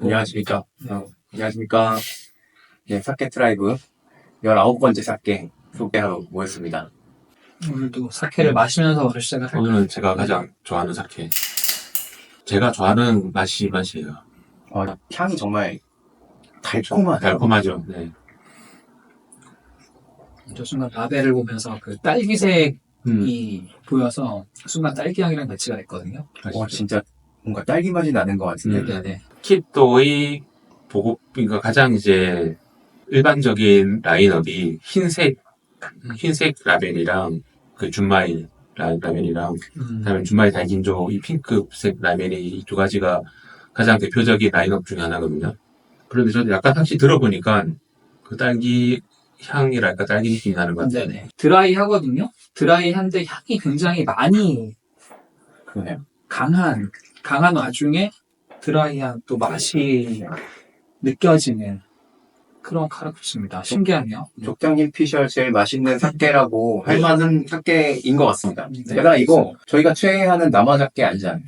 안녕하십니까. 안녕하십니까. 네, 사케 트라이브 19번째 사케 소개하러 모였습니다. 오늘도 사케를 마시면서 오늘 시작을 할까요? 오늘은 제가 가장 좋아하는 사케. 제가 좋아하는 맛이에요. 향이 정말 달콤하다. 달콤하죠. 네. 저 순간 라벨을 보면서 그 딸기색이 보여서 순간 딸기향이랑 매치가 됐거든요. 진짜 뭔가 딸기 맛이 나는 것 같은데. 네네. 킵도의 그러니까 가장 이제 일반적인 라인업이 흰색 라벨이랑 그 준마이 라벨이랑 그다음에 준마이 달긴조 이 핑크색 라벨이 이 두 가지가 가장 대표적인 라인업 중에 하나거든요. 그런데 저도 약간 확실히 들어보니까 그 딸기 향이랄까 딸기 느낌이 나는 것 같아요. 네네. 드라이하거든요. 드라이한데 향이 굉장히 많이 그러네요. 강한 와중에 드라이한 또 맛이 느껴지는 그런 카라쿠치입니다. 신기하네요. 족장님 피셜 제일 맛있는 사케라고 할 만한 사케인 것 같습니다. 네. 게다가 이거 저희가 최애하는 나마자케 아니잖아요.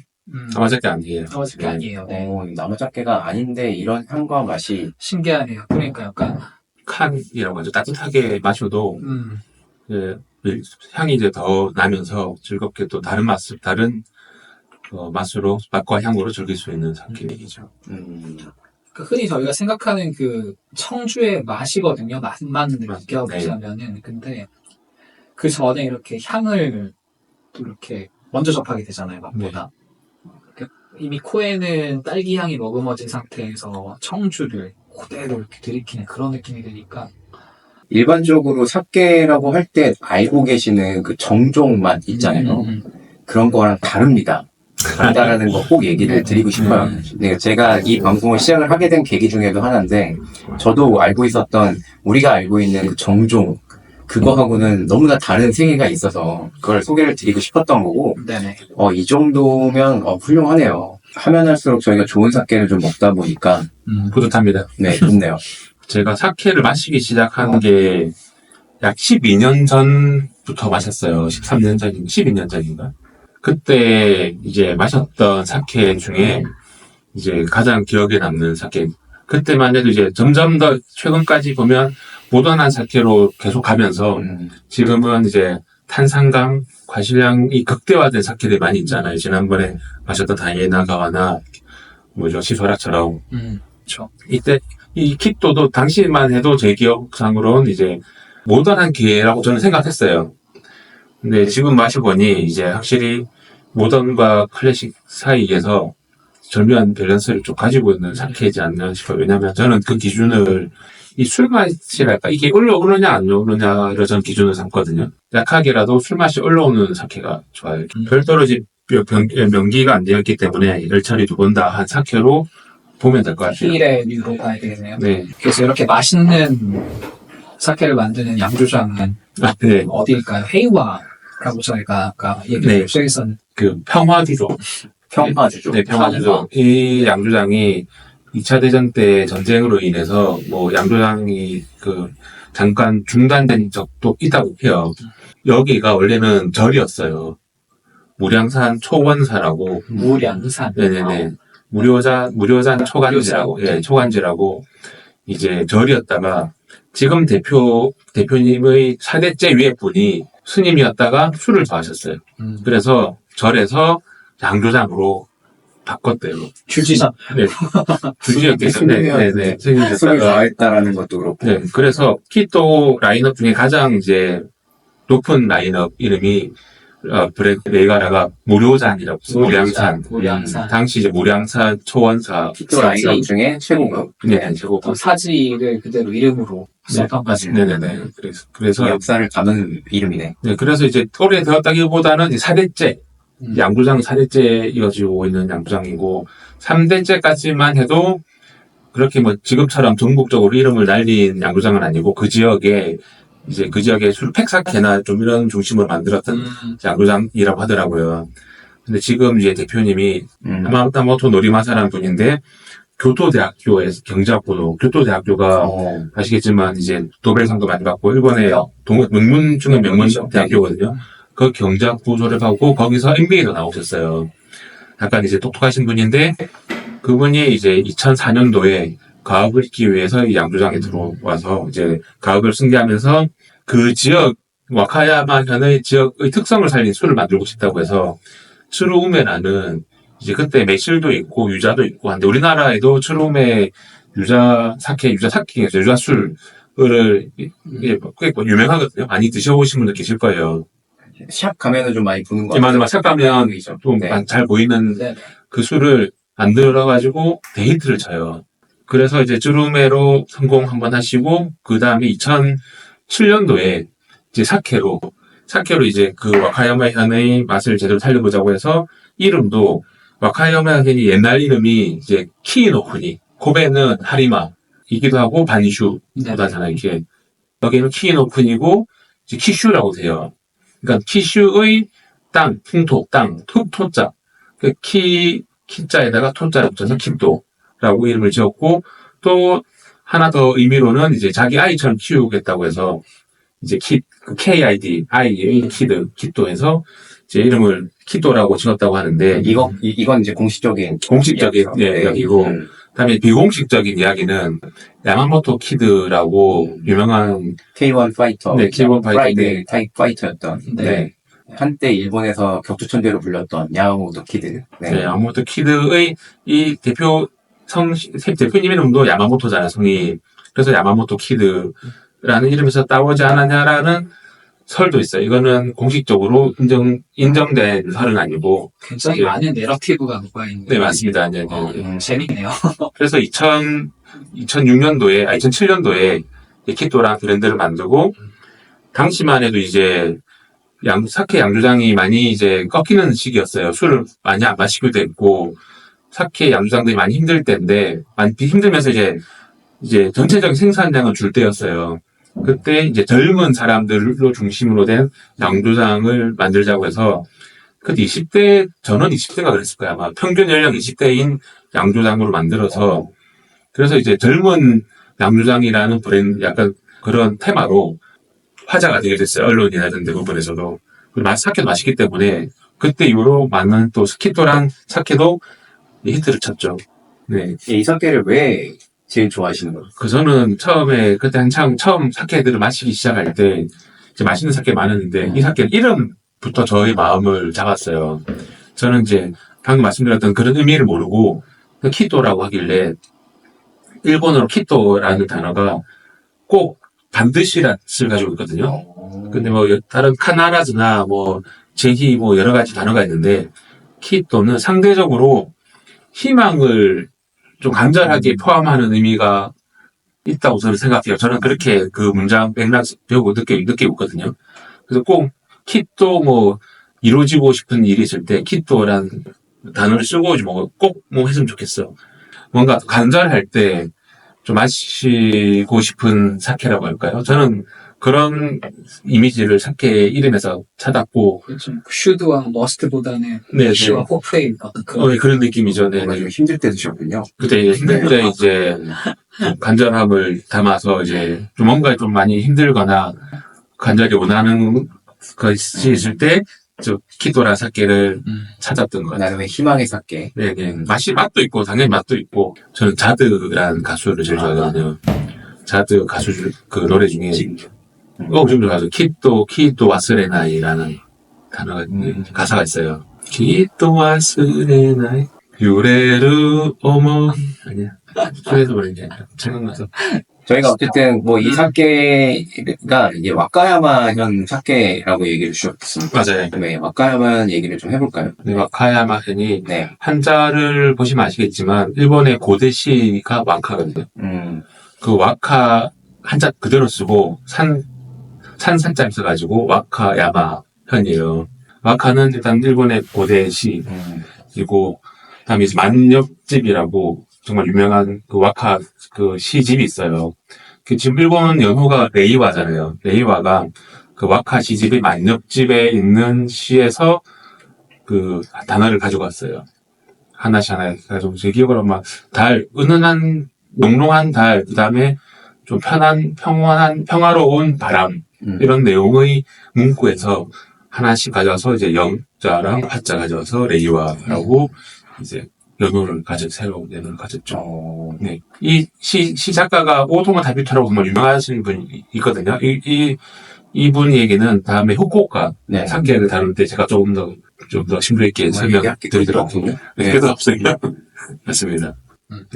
아마자케 아니에요. 아마자케 아니에요. 네. 나마자케가 아닌데 이런 향과 맛이 신기하네요. 그러니까 약간 칸이라고 하죠. 따뜻하게 마셔도 향이 이제 더 나면서 즐겁게 또 다른 맛으로 맛과 향으로 즐길 수 있는 사케이죠. 흔히 저희가 생각하는 그 청주의 맛이거든요. 맛만 느껴보자면은. 근데 그 전에 이렇게 향을 또 이렇게 먼저 접하게 되잖아요. 맛보다. 이미 코에는 딸기 향이 머금어진 상태에서 청주를 그대로 이렇게 들이키는 그런 느낌이 드니까 일반적으로 사케라고 할 때 알고 계시는 그 정종 맛 있잖아요. 그런 거랑 다릅니다. 다르다라는 거 꼭 얘기를 드리고 싶어요. 네, 제가 이 방송을 시작을 하게 된 계기 중에도 하나인데, 저도 알고 있었던, 우리가 알고 있는 그 정종, 그거하고는 너무나 다른 세계가 있어서, 그걸 소개를 드리고 싶었던 거고, 네네. 이 정도면, 훌륭하네요. 하면 할수록 저희가 좋은 사케를 좀 먹다 보니까, 뿌듯합니다. 네, 좋네요. 제가 사케를 마시기 시작한 게 약 12년 전부터 마셨어요. 13년 전인가? 12년 전인가? 그때 이제 마셨던 사케 중에 이제 가장 기억에 남는 사케. 그때만 해도 이제 점점 더 최근까지 보면 모던한 사케로 계속 가면서 지금은 이제 탄산감, 과실량이 극대화된 사케들이 많이 있잖아요. 지난번에 마셨던 다이에나가와나 시소라처럼. 그렇죠. 이때 이 킵도도 당시만 해도 제 기억상으로는 이제 모던한 기회라고 저는 생각했어요. 근데 지금 마셔보니 이제 확실히 모던과 클래식 사이에서 절묘한 밸런스를 좀 가지고 있는 사케이지 않나 싶어요. 왜냐하면 저는 그 기준을 이 술맛이랄까 이게 올라오느냐 안 올라오느냐를 저는 기준을 삼거든요. 약하게라도 술맛이 올라오는 사케가 좋아요. 별도로 이제 명기가 안 되었기 때문에 열처리 2번 다 한 사케로 보면 될 것 같아요. 힐의 류로 가야 되겠네요. 네. 그래서 이렇게 맛있는 사케를 만드는 양조장은 네. 어디일까요? 헤이와라고 저희가 아까 얘기를 시작했었는데 그 평화주죠. 평화주죠. 네, 평화주죠. 이 양조장이 2차 대전 때 전쟁으로 인해서 양조장이 잠깐 중단된 적도 있다고 해요. 여기가 원래는 절이었어요. 무량산 초원사라고. 무량산. 네네네. 무료산 초간지라고. 예, 초간지라고 이제 절이었다가 지금 대표님의 4대째 위에 분이 스님이었다가 술을 좋아하셨어요. 그래서 절에서 양조장으로 바꿨대요. 주지사. 네. 주지였겠죠. 네. 술을 좋아했다라는 것도 그렇고. 네. 그래서 키토 라인업 중에 가장 이제 높은 라인업 이름이 브레가라가 무료잔이라고 무량산. 당시 이제 무량산 초원사. 키토 라인업 중에 최고급. 네, 최고급. 사지를 그대로 이름으로 썼던 거죠. 네네네. 그래서 역사를 담은 이름이네. 네, 그래서 이제 오래되었다기보다는 4대째 양조장 4대째 이어지고 있는 양조장이고 3대째까지만 해도 그렇게 지금처럼 전국적으로 이름을 날린 양조장은 아니고 그 지역에 술팩사케나 좀 이런 중심으로 만들었던 양조장이라고 하더라고요. 근데 지금 이제 대표님이 야마모토 노리마사라는 분인데 교토대학교에서 경제학부도 교토대학교가 아시겠지만 이제 노벨상도 많이 받고 일본의 명문 중에 명문 대학교거든요. 그 경제학부 졸업하고 거기서 MBA도 나오셨어요. 약간 이제 똑똑하신 분인데 그분이 이제 2004년도에 가업을 짓기 위해서 이 양조장에 들어와서 이제 가업을 승계하면서 그 지역 와카야마 현의 지역의 특성을 살린 술을 만들고 싶다고 해서 추루우메라는 이제 그때 매실도 있고 유자도 있고 한데 우리나라에도 추루우메 유자술을 꽤 유명하거든요. 많이 드셔보신 분들 계실 거예요. 샵 가면은 좀 많이 보는 거 예, 맞아. 샵 가면 좀 잘 보이는 네. 그 술을 만들어가지고 데이트를 쳐요. 그래서 이제 쭈루메로 성공 한번 하시고, 그 다음에 2007년도에 이제 사케로 이제 그 와카야마 현의 맛을 제대로 살려보자고 해서 이름도 와카야마 현이 옛날 이름이 이제 키이노쿠니, 고베는 하리마이기도 하고 반슈보다잖아요. 이게 여기는 키이노쿠니고 이제 키슈라고 돼요. 그러니까 키슈의 땅, 풍토, 땅, 토자. 그 키자에다가 토자를 붙여서 킵도라고 이름을 지었고, 또 하나 더 의미로는 이제 자기 아이처럼 키우겠다고 해서 이제 KID, 아이의 키도 해서 이제 이름을 키도라고 지었다고 하는데, 이건 이제 공식적인 이야기고, 그다음에 비공식적인 이야기는 야마모토 키드라고 유명한 K1 파이터, 네, K1 파이터, 프라이데이 타입 파이터였던 네. 한때 일본에서 격투천재로 불렸던 야마모토 키드. 네, 야마모토 키드의 이 대표님 이름도 야마모토잖아요, 성이. 그래서 야마모토 키드라는 이름에서 따오지 않았냐라는 설도 있어요. 이거는 공식적으로 인정된 설은 아니고. 굉장히 많은 내러티브가 녹아있는. 네, 맞습니다. 네. 재밌네요. 그래서 2007년도에 키토라는 브랜드를 만들고, 당시만 해도 이제 사케 양조장이 많이 이제 꺾이는 시기였어요. 술을 많이 안 마시게 됐고, 사케 양조장들이 많이 힘들 때인데, 많이 힘들면서 이제 전체적인 생산량을 줄 때였어요. 그때 이제 젊은 사람들로 중심으로 된 양조장을 만들자고 해서, 그때 저는 20대가 그랬을 거야. 아마 평균 연령 20대인 양조장으로 만들어서, 그래서 이제 젊은 양조장이라는 브랜드, 약간 그런 테마로 화제가 되게 됐어요. 언론이라든 대부분에서도. 사케도 맛있기 때문에, 그때 이후로 많은 또 스키토랑 사케도 히트를 쳤죠. 네. 이 사케를 왜 제일 좋아하시는 거예요? 저는 그때 한창 처음 사케들을 마시기 시작할 때, 이제 맛있는 사케 많았는데, 이 사케 이름부터 저의 마음을 잡았어요. 저는 이제 방금 말씀드렸던 그런 의미를 모르고, 키토라고 하길래, 일본어로 키토라는 단어가 꼭 반드시란 뜻을 가지고 있거든요. 근데 다른 카나라즈나 제히 여러 가지 단어가 있는데, 키토는 상대적으로 희망을 좀 간절하게 포함하는 의미가 있다고 저는 생각해요. 저는 그렇게 그 문장 맥락 배우고 느끼고 있거든요. 그래서 꼭 키토 이루어지고 싶은 일이 있을 때 키토라는 단어를 쓰고 꼭 했으면 좋겠어. 뭔가 간절할 때 좀 마시고 싶은 사케라고 할까요? 저는 그런 이미지를 사케 이름에서 찾았고. 그렇죠. 슈드와 머스트보다는 네, 슈와 호프의 어떤 그런 느낌이죠. 네. 좀 힘들 때 드셨군요. 그때 힘들 때 이제 간절함을 담아서 이제 좀 뭔가 좀 많이 힘들거나 간절히 원하는 것이 있을 때 키토라 사케를 찾았던 것 같아요. 나는 왜 희망의 사케. 네네. 맛도 있고, 당연히 맛도 있고, 저는 자드라는 가수를 제일 좋아하거든요. 자드 가수, 그 노래 중에, 지금 가수, 키토 와스레나이라는 단어가, 가사가 있어요. 키토 와스레나이, 유레르 오모, 아니야. 소리에서 그런 게 아니라, 생각나서. 저희가 어쨌든 이 사케가 이제 와카야마현 사케라고 얘기를 주셨습니다. 맞아요. 네, 와카야마 얘기를 좀 해볼까요? 네, 와카야마 현이, 네. 한자를 보시면 아시겠지만, 일본의 고대시가 와카거든요. 그 와카, 한자 그대로 쓰고, 산자를 써가지고, 와카야마 현이에요. 와카는 일단 일본의 고대시이고, 다음에 이제 만엽집이라고, 정말 유명한 그 와카 그 시집이 있어요. 지금 일본 연호가 레이와잖아요. 레이와가 그 와카 시집의 만엽집에 있는 시에서 그 단어를 가져갔어요. 하나씩 가지고 제 기억으로 은은한 농롱한 달, 그 다음에 좀 평화로운 바람 이런 내용의 문구에서 하나씩 가져와서 이제 영자랑 화자 가져와서 레이와라고 이제 새로운 연호를 가졌죠. 어, 네. 이 시 작가가 오토마 다비토라고 정말 유명하신 분이 있거든요. 이분 얘기는 다음에 후쿠오카 네. 사케를 다룰 때 제가 좀 더 심도 있게 설명드리도록 하겠습니다. 네, 그래서 없습니다. 맞습니다.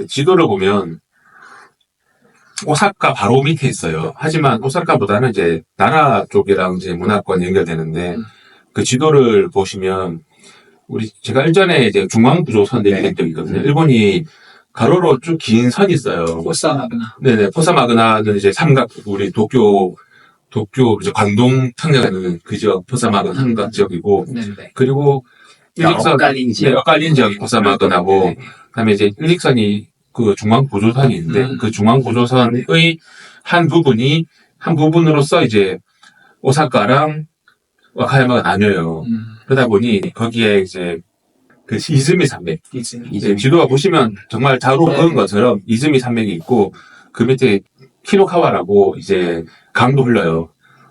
지도를 보면 오사카 바로 밑에 있어요. 하지만 오사카보다는 이제 나라 쪽이랑 이제 문화권 연결되는데 그 지도를 보시면 제가 일전에 이제 중앙부조선 얘기한 적이 있거든요. 일본이 가로로 쭉 긴 선이 있어요. 포사마그나. 네네. 포사마그나는 이제 삼각, 우리 도쿄, 이제 관동 평양에는 그 지역, 포사마그나 삼각 지역이고, 네네. 그리고 일직선, 엇갈린 지역. 네, 엇갈린 지역이 포사마그나고, 네. 그다음에 이제 일직선이 그 중앙구조선이 있는데, 그 중앙구조선의 한 부분으로서 이제 오사카랑 와카야마가 나뉘어요. 그러다 보니 거기에 이제 그 이즈미 산맥, 이제 지도가 보시면 정말 자로 그은 것처럼 이즈미 산맥이 있고 그 밑에 키노카와라고 이제 강도 흘러요.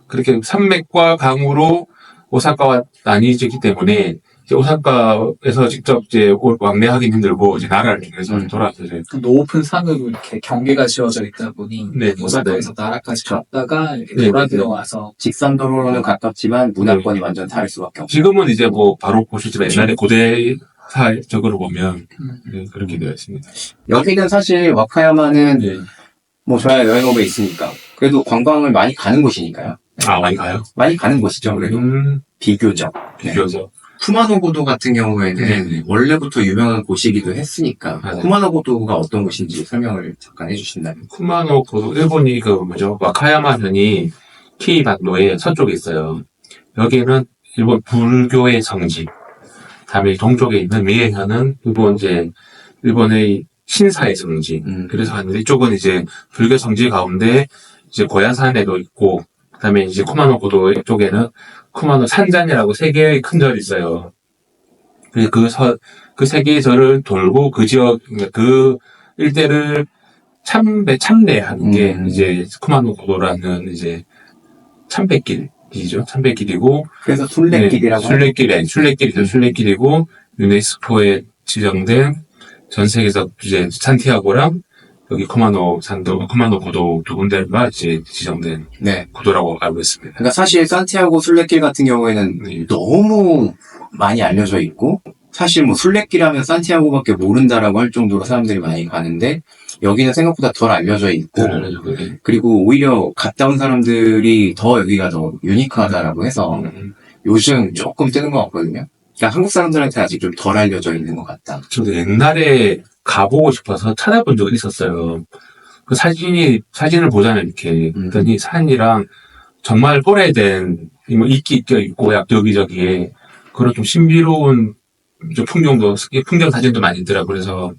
그렇게 산맥과 강으로 오사카와 나뉘어지기 때문에 이제 오사카에서 직접 이제 왕래하기 힘들고 이제 나라를 통해서 돌아서 이제 높은 산으로 이렇게 경계가 지어져 있다 보니 네, 오사카에서 나라까지 갔다가 이렇게 네, 돌아 네. 들어와서 직선 도로로는 가깝지만 문화권이 완전 다를 수밖에 없죠. 지금은 이제 뭐 바로 보시지만 옛날에 고대사적으로 보면 네, 그렇게 되어 있습니다. 여기는 사실 와카야마는 네. 뭐 저야 여행 오면 있으니까 그래도 관광을 많이 가는 곳이니까요. 많이 가요? 많이 가는 곳이죠. 그래도 비교적. 비교적. 쿠마노고도 같은 경우에는 네. 원래부터 유명한 곳이기도 했으니까 맞아요. 쿠마노고도가 어떤 곳인지 설명을 잠깐 해주신다면. 쿠마노고도 일본이 와카야마현이 키이반도의 서쪽에 있어요. 여기는 일본 불교의 성지. 다음에 동쪽에 있는 미에현은 일본의 신사의 성지. 그래서 하는데 이쪽은 이제 불교 성지 가운데 이제 고야산에도 있고, 그다음에 이제 쿠마노고도 쪽에는 쿠마노 산잔이라고 세 개의 큰 절이 있어요. 그 세 개의 절을 돌고 그 지역, 그 일대를 참배하는 게 이제 쿠마노고도라는 이제 참배길이죠. 참배길이고. 그래서 순례길이라고. 순례길이죠. 순례길이고, 유네스코에 지정된 전 세계에서 이제 산티아고랑 여기 쿠마노고도 두 군데가 이제 지정된 네. 고도라고 알고 있습니다. 그러니까 사실 산티아고 순례길 같은 경우에는 네. 너무 많이 알려져 있고 사실 뭐 순례길 하면 산티아고밖에 모른다라고 할 정도로 사람들이 많이 가는데 여기는 생각보다 덜 알려져 있고 그리고 오히려 갔다 온 사람들이 더 여기가 더 유니크하다라고 해서 요즘 조금 뜨는 것 같거든요. 그러니까 한국 사람들한테 아직 좀 덜 알려져 있는 것 같다. 저도 옛날에 가보고 싶어서 찾아본 적이 있었어요. 그 사진을 보잖아요, 이렇게. 그랬더니 산이랑 정말 오래된, 뭐, 이끼 껴있고, 여기저기에, 그런 좀 신비로운, 좀 풍경 사진도 많이 있더라고요. 그래서,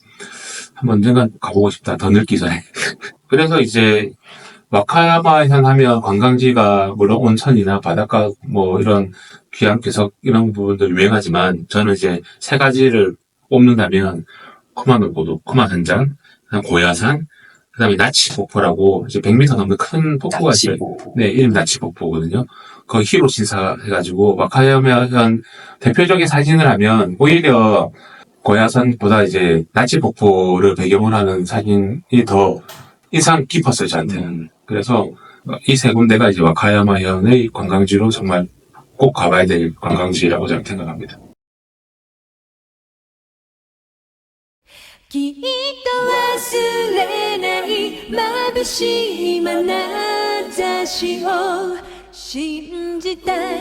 한번 언젠간 가보고 싶다, 더 늙기 전에. 그래서 이제, 와카야마현 하면 관광지가, 물론 온천이나 바닷가, 뭐, 이런 귀한 괴석, 이런 부분도 유명하지만, 저는 이제 세 가지를 뽑는다면, 쿠마노고도, 쿠마산장, 그다음 고야산, 그다음에 나치폭포라고 이제 100m 넘는 큰 폭포가 있어요. 네, 이름이 나치폭포거든요. 거기 히로시사 해가지고 와카야마현 대표적인 사진을 하면 오히려 고야산보다 이제 나치폭포를 배경으로 하는 사진이 더 인상 깊었어요, 저한테는. 그래서 이 세 군데가 이제 와카야마현의 관광지로 정말 꼭 가봐야 될 관광지라고 저는 생각합니다. きっと忘れない眩しい眼差しを信じたい